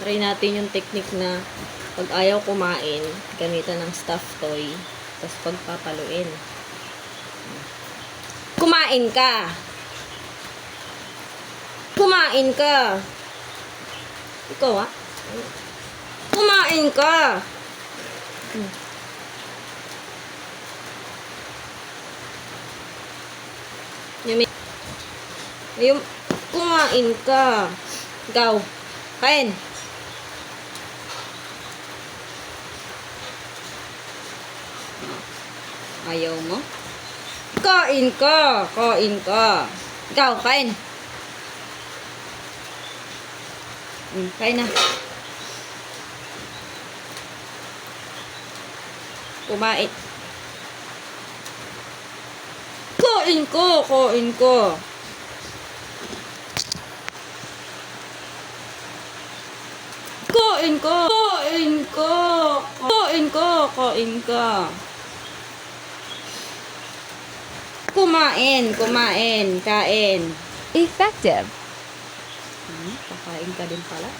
Try natin yung technique na pag ayaw kumain, gamitan ng stuffed toy, tapos pagpapaluin. Kumain ka! Kumain ka! Ikaw ah? Kumain ka! Yung kumain ka. Ikaw. Kain. Ayaw mo? Kain ka. Kain ka. Ikaw, kain. Kain na. Kumain. Kain ko. Kain ko. Kain ka. Kain ka. Kain ka. Kain ka. Kumain. Kumain. Kain. Effective. Kakain ka din pala.